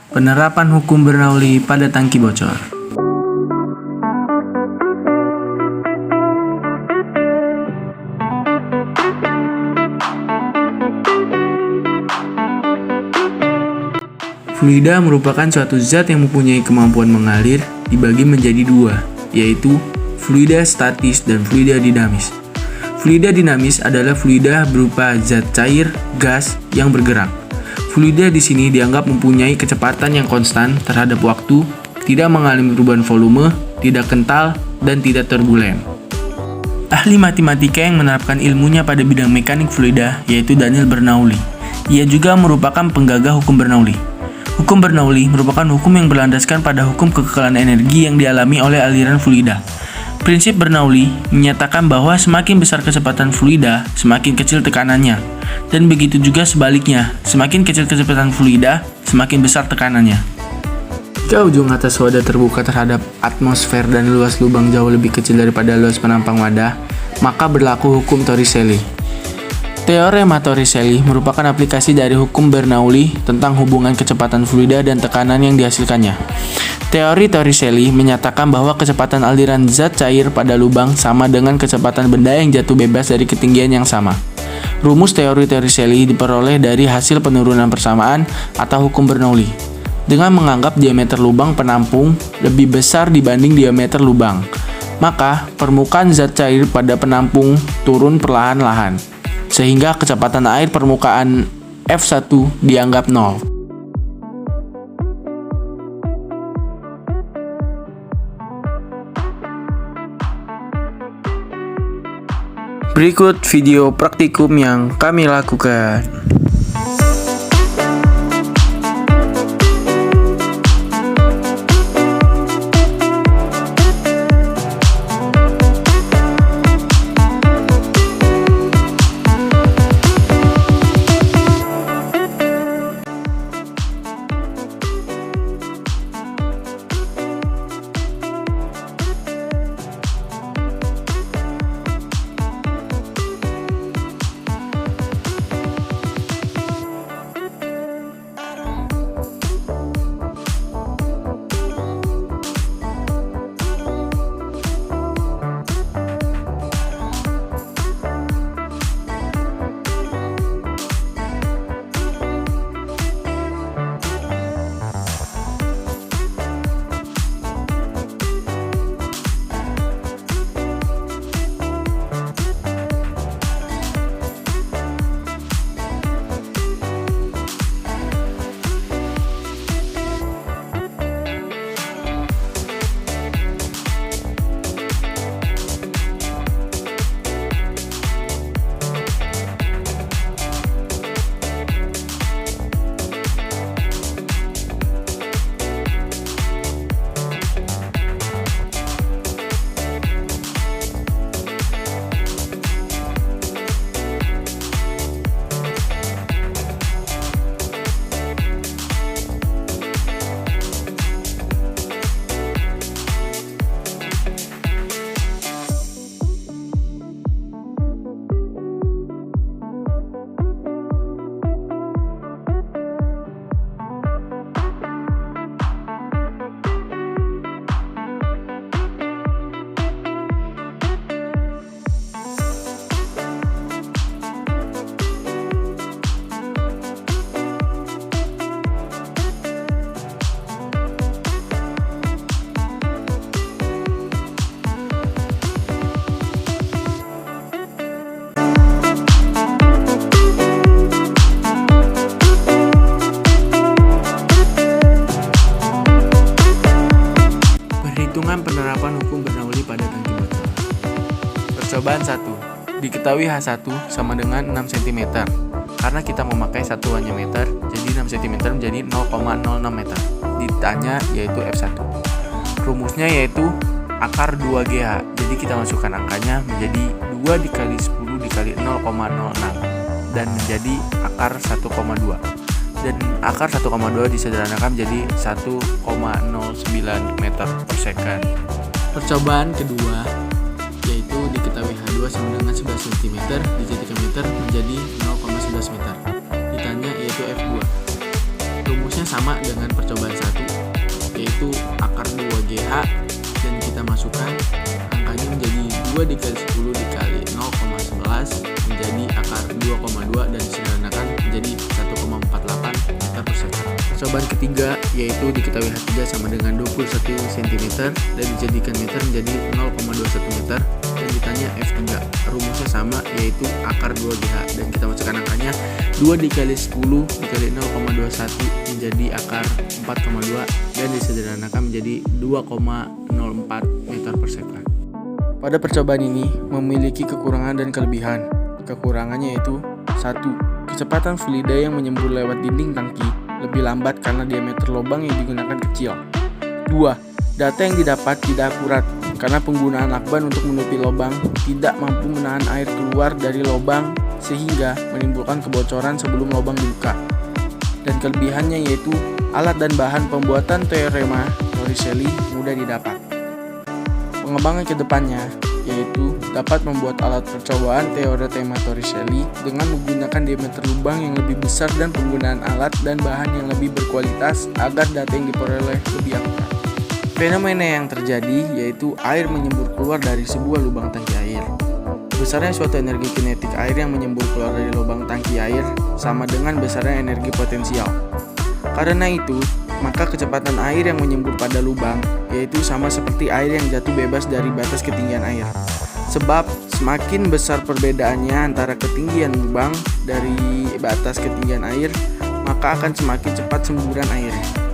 Penerapan hukum Bernoulli pada tangki bocor. Fluida merupakan suatu zat yang mempunyai kemampuan mengalir dibagi menjadi dua, yaitu fluida statis dan fluida dinamis. Fluida dinamis adalah fluida berupa zat cair, gas yang bergerak. Fluida di sini dianggap mempunyai kecepatan yang konstan terhadap waktu, tidak mengalami perubahan volume, tidak kental, dan tidak turbulen. Ahli matematika yang menerapkan ilmunya pada bidang mekanik fluida yaitu Daniel Bernoulli. Ia juga merupakan penggagah hukum Bernoulli. Hukum Bernoulli merupakan hukum yang berlandaskan pada hukum kekekalan energi yang dialami oleh aliran fluida. Prinsip Bernoulli menyatakan bahwa semakin besar kecepatan fluida, semakin kecil tekanannya. Dan begitu juga sebaliknya, semakin kecil kecepatan fluida, semakin besar tekanannya. Jika ujung atas wadah terbuka terhadap atmosfer dan luas lubang jauh lebih kecil daripada luas penampang wadah, maka berlaku hukum Torricelli. Teorema Torricelli merupakan aplikasi dari hukum Bernoulli tentang hubungan kecepatan fluida dan tekanan yang dihasilkannya. Teori Torricelli menyatakan bahwa kecepatan aliran zat cair pada lubang sama dengan kecepatan benda yang jatuh bebas dari ketinggian yang sama. Rumus teori Torricelli diperoleh dari hasil penurunan persamaan atau hukum Bernoulli, dengan menganggap diameter lubang penampung lebih besar dibanding diameter lubang. Maka, permukaan zat cair pada penampung turun perlahan-lahan, sehingga kecepatan air permukaan F1 dianggap 0. Berikut video praktikum yang kami lakukan. Perhitungan penerapan hukum Bernoulli pada tangki bocor. Percobaan 1. Diketahui H1 sama dengan 6 cm. Karena kita memakai satuannya meter, jadi 6 cm menjadi 0,06 meter. Ditanya yaitu F1. Rumusnya yaitu akar 2GH. Jadi kita masukkan angkanya menjadi 2 dikali 10 dikali 0,06 dan menjadi akar 1,2. Dan akar 1,2 disederhanakan menjadi 1,09 meter per second. Percobaan kedua yaitu diketahui H2 sama dengan 11 cm dijadikan meter menjadi 0,11 meter. Ditanya yaitu F2. Rumusnya sama dengan percobaan 1, yaitu akar 2GH, dan kita masukkan angkanya menjadi 2 dikali 10 dikali 0,11 menjadi akar 2,2 dan disederhanakan menjadi 1,48 meter per second. Percobaan ketiga yaitu diketahui H3 sama dengan 21 cm dan dijadikan meter menjadi 0,21 meter dan ditanya F3. Rumusnya sama yaitu akar 2GH dan kita masukkan angkanya 2 dikali 10 dikali 0,21 menjadi akar 4,2 dan disederhanakan menjadi 2,04 meter per second. Pada percobaan ini memiliki kekurangan dan kelebihan. Kekurangannya yaitu 1. Kecepatan fluida yang menyembur lewat dinding tangki lebih lambat karena diameter lubang yang digunakan kecil. 2. Data yang didapat tidak akurat karena penggunaan lakban untuk menutupi lubang tidak mampu menahan air keluar dari lubang sehingga menimbulkan kebocoran sebelum lubang dibuka. Dan kelebihannya yaitu alat dan bahan pembuatan teorema Torricelli mudah didapat. Pengembangan ke depannya yaitu dapat membuat alat percobaan teorema Torricelli dengan menggunakan diameter lubang yang lebih besar dan penggunaan alat dan bahan yang lebih berkualitas agar data yang diperoleh lebih akurat. Fenomena yang terjadi yaitu air menyembur keluar dari sebuah lubang tangki air. Besarnya suatu energi kinetik air yang menyembur keluar dari lubang tangki air sama dengan besarnya energi potensial. Karena itu, maka kecepatan air yang menyembur pada lubang yaitu sama seperti air yang jatuh bebas dari batas ketinggian air. Sebab semakin besar perbedaannya antara ketinggian lubang dari batas ketinggian air, maka akan semakin cepat semburan airnya.